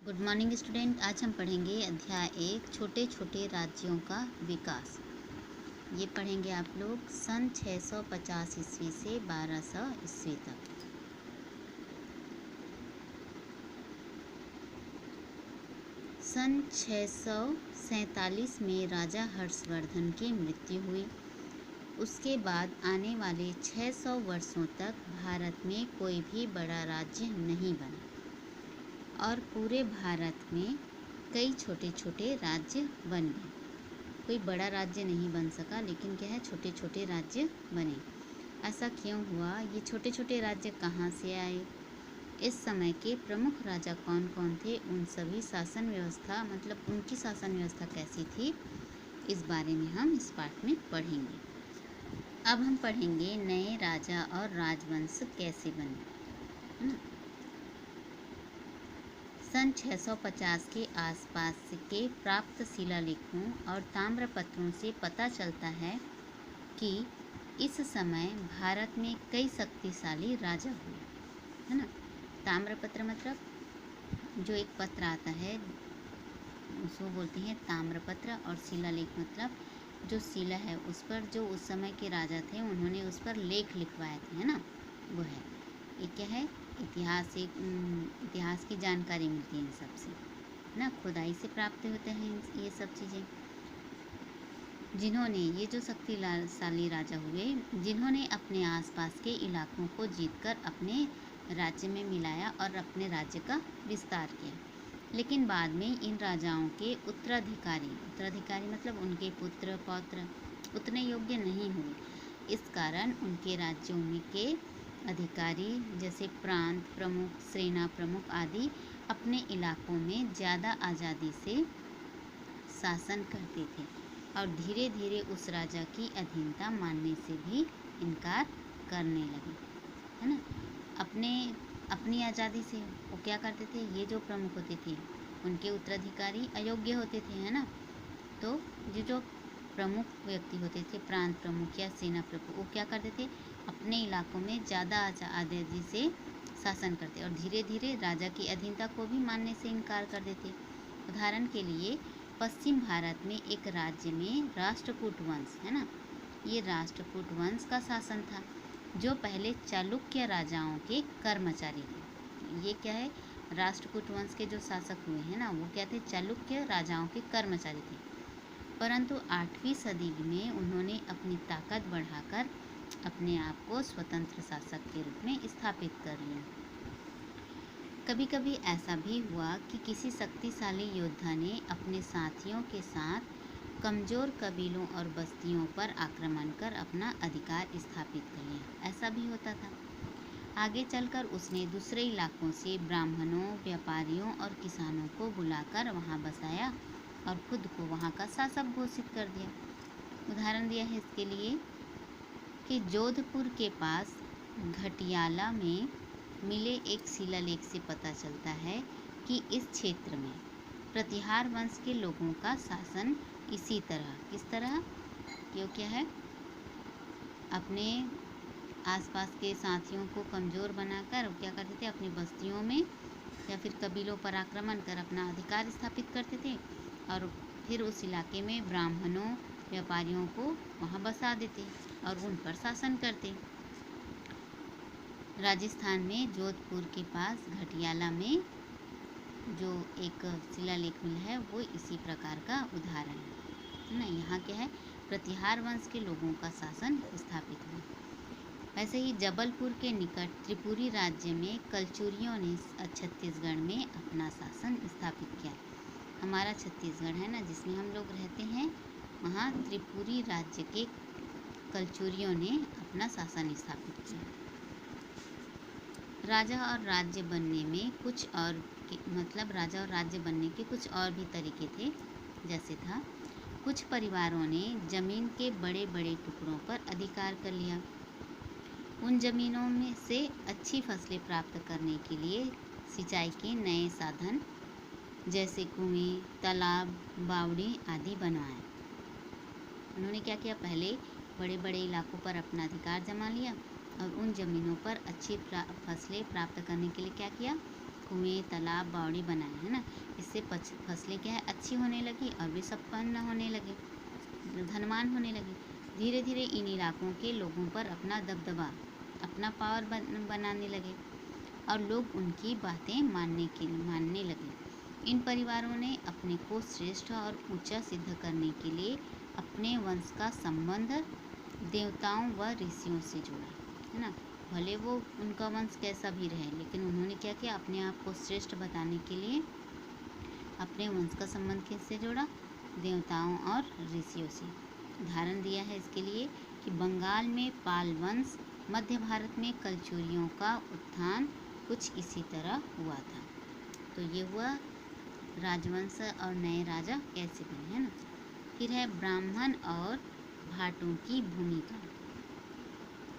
Good morning student. आज हम पढ़ेंगे अध्याय 1 छोटे छोटे राज्यों का विकास। ये पढ़ेंगे आप लोग सन 650 ईस्वी से 1200 ईस्वी तक। सन 647 में राजा हर्षवर्धन की मृत्यु हुई। उसके बाद आने वाले 600 वर्षों तक भारत में कोई भी बड़ा राज्य नहीं बना और पूरे भारत में कई छोटे छोटे राज्य बन गए। कोई बड़ा राज्य नहीं बन सका, लेकिन क्या है, छोटे छोटे राज्य बने। ऐसा क्यों हुआ? ये छोटे छोटे राज्य कहाँ से आए? इस समय के प्रमुख राजा कौन कौन थे? उन सभी शासन व्यवस्था, मतलब उनकी शासन व्यवस्था कैसी थी, इस बारे में हम इस पाठ में पढ़ेंगे। अब हम पढ़ेंगे नए राजा और राजवंश कैसे बने। सन 650 के आसपास के प्राप्त शिलालेखों और ताम्रपत्रों से पता चलता है कि इस समय भारत में कई शक्तिशाली राजा हुए, है ना। ताम्रपत्र मतलब जो एक पत्र आता है उसको बोलते हैं ताम्रपत्र, और शिलालेख मतलब जो शिला है उस पर जो उस समय के राजा थे उन्होंने उस पर लेख लिखवाए थे, है ना, वो है। ये क्या है? इतिहास की जानकारी मिलती है इन सबसे, ना, खुदाई से प्राप्त होते हैं ये सब चीज़ें। जिन्होंने, ये जो शक्तिशाली राजा हुए, जिन्होंने अपने आसपास के इलाकों को जीतकर अपने राज्य में मिलाया और अपने राज्य का विस्तार किया। लेकिन बाद में इन राजाओं के उत्तराधिकारी मतलब उनके पुत्र पौत्र उतने योग्य नहीं हुए। इस कारण उनके राज्यों में के अधिकारी जैसे प्रांत प्रमुख, सेना प्रमुख आदि अपने इलाकों में ज़्यादा आज़ादी से शासन करते थे और धीरे धीरे उस राजा की अधीनता मानने से भी इनकार करने लगे, है ना। अपनी आज़ादी से वो क्या करते थे? ये जो प्रमुख होते थे उनके उत्तराधिकारी अयोग्य होते थे, है ना। तो ये जो प्रमुख व्यक्ति होते थे, प्रांत प्रमुख या सेना प्रमुख, वो क्या करते थे? अपने इलाकों में ज़्यादा आज़ादी से शासन करते और धीरे धीरे राजा की अधीनता को भी मानने से इनकार कर देते। उदाहरण के लिए पश्चिम भारत में एक राज्य में राष्ट्रकूट वंश, है ना, ये राष्ट्रकूट वंश का शासन था जो पहले चालुक्य राजाओं के कर्मचारी थे। ये क्या है? राष्ट्रकूट वंश के जो शासक हुए हैं ना, वो क्या थे? चालुक्य राजाओं के कर्मचारी थे। परंतु 8वीं सदी में उन्होंने अपनी ताकत बढ़ाकर अपने आप को स्वतंत्र शासक के रूप में स्थापित कर लिया। कभी कभी ऐसा भी हुआ कि किसी शक्तिशाली योद्धा ने अपने साथियों के साथ कमज़ोर कबीलों और बस्तियों पर आक्रमण कर अपना अधिकार स्थापित कर लिया। ऐसा भी होता था। आगे चलकर उसने दूसरे इलाकों से ब्राह्मणों, व्यापारियों और किसानों को बुलाकर वहां बसाया और खुद को वहां का शासक घोषित कर दिया। उदाहरण दिया है इसके लिए कि जोधपुर के पास घटियाला में मिले एक शिलालेख से पता चलता है कि इस क्षेत्र में प्रतिहार वंश के लोगों का शासन इसी तरह, किस तरह, क्यों क्या है, अपने आसपास के साथियों को कमज़ोर बनाकर क्या करते थे? अपनी बस्तियों में या फिर कबीलों पर आक्रमण कर अपना अधिकार स्थापित करते थे और फिर उस इलाके में ब्राह्मणों, व्यापारियों को वहाँ बसा देते और उन पर शासन करते। राजस्थान में जोधपुर के पास घटियाला में जो एक शिलालेख मिला है वो इसी प्रकार का उदाहरण है ना। यहाँ क्या है? प्रतिहार वंश के लोगों का शासन स्थापित हुआ। वैसे ही जबलपुर के निकट त्रिपुरी राज्य में कलचुरियों ने छत्तीसगढ़ में अपना शासन स्थापित किया। हमारा छत्तीसगढ़ है ना, जिसमें हम लोग रहते हैं, वहाँ त्रिपुरी राज्य के कलचुरियों ने अपना शासन स्थापित किया। राजा और राज्य बनने में कुछ और मतलब राजा और राज्य बनने के कुछ और भी तरीके थे। जैसे था, कुछ परिवारों ने जमीन के बड़े बड़े टुकड़ों पर अधिकार कर लिया। उन जमीनों में से अच्छी फसलें प्राप्त करने के लिए सिंचाई के नए साधन जैसे कुएं, तालाब, बावड़ी आदि बनवाए। उन्होंने क्या किया? पहले बड़े बड़े इलाकों पर अपना अधिकार जमा लिया और उन जमीनों पर अच्छी फसलें प्राप्त करने के लिए क्या किया? कुएं, तालाब, बावड़ी बनाए, है ना। इससे फसलें क्या है, अच्छी होने लगी और वे संपन्न होने लगे, धनवान होने लगे। धीरे धीरे इन इलाकों के लोगों पर अपना दबदबा, अपना पावर बनाने लगे और लोग उनकी बातें मानने लगे। इन परिवारों ने अपने को श्रेष्ठ और ऊंचा सिद्ध करने के लिए अपने वंश का संबंध देवताओं व ऋषियों से जोड़ा, है ना। भले वो उनका वंश कैसा भी रहे, लेकिन उन्होंने क्या किया, अपने आप को श्रेष्ठ बताने के लिए अपने वंश का संबंध किससे जोड़ा, देवताओं और ऋषियों से। उदाहरण दिया है इसके लिए कि बंगाल में पाल वंश, मध्य भारत में कलचुरियों का उत्थान कुछ इसी तरह हुआ था। तो ये हुआ राजवंश और नए राजा कैसे बने, है ना। फिर है ब्राह्मण और भाटों की भूमिका।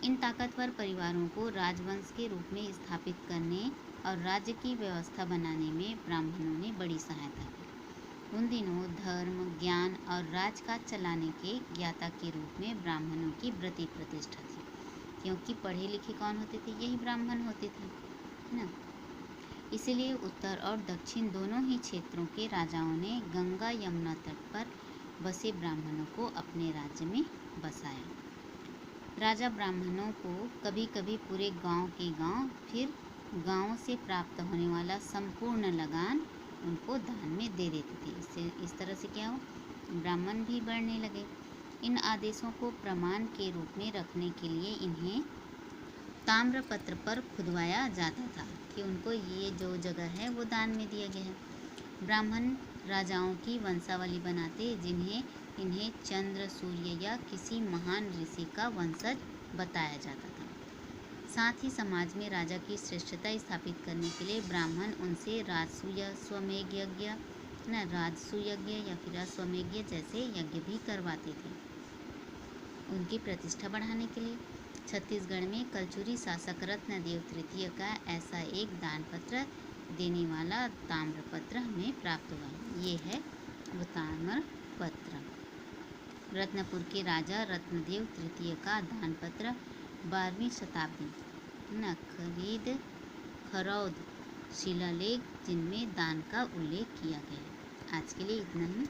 इन ताकतवर परिवारों को राजवंश के रूप में स्थापित करने और राज्य की व्यवस्था बनाने में ब्राह्मणों ने बड़ी सहायता की। उन दिनों धर्म, ज्ञान और राजकाज चलाने के ज्ञाता के रूप में ब्राह्मणों की वृत्ति प्रतिष्ठा थी, क्योंकि पढ़े लिखे कौन होते थे, यही ब्राह्मण होते थे, है ना। इसलिए उत्तर और दक्षिण दोनों ही क्षेत्रों के राजाओं ने गंगा यमुना तट पर बसे ब्राह्मणों को अपने राज्य में बसाया। राजा ब्राह्मणों को कभी कभी पूरे गांव के गांव, फिर गांवों से प्राप्त होने वाला संपूर्ण लगान उनको दान में दे देते थे। इससे इस तरह से क्या हो, ब्राह्मण भी बढ़ने लगे। इन आदेशों को प्रमाण के रूप में रखने के लिए इन्हें ताम्रपत्र पर खुदवाया जाता था कि उनको ये जो जगह है वो दान में दिया गया है। ब्राह्मण राजाओं की वंशावली बनाते, इन्हें चंद्र, सूर्य या किसी महान ऋषि का वंशज बताया जाता था। साथ ही समाज में राजा की श्रेष्ठता स्थापित करने के लिए ब्राह्मण उनसे राजसूय, स्वमेध यज्ञ, न राजसूय यज्ञ या फिर अश्वमेध जैसे यज्ञ भी करवाते थे, उनकी प्रतिष्ठा बढ़ाने के लिए। छत्तीसगढ़ में कलचुरी शासक रत्नदेव तृतीय का ऐसा एक दान पत्र देने वाला ताम्रपत्र हमें प्राप्त हुआ। ये है वो ताम्रपत्र। रत्नपुर के राजा रत्नदेव तृतीय का दान पत्र 12वीं शताब्दी न खरौद शिलालेख, जिनमें दान का उल्लेख किया गया है। आज के लिए इतना ही।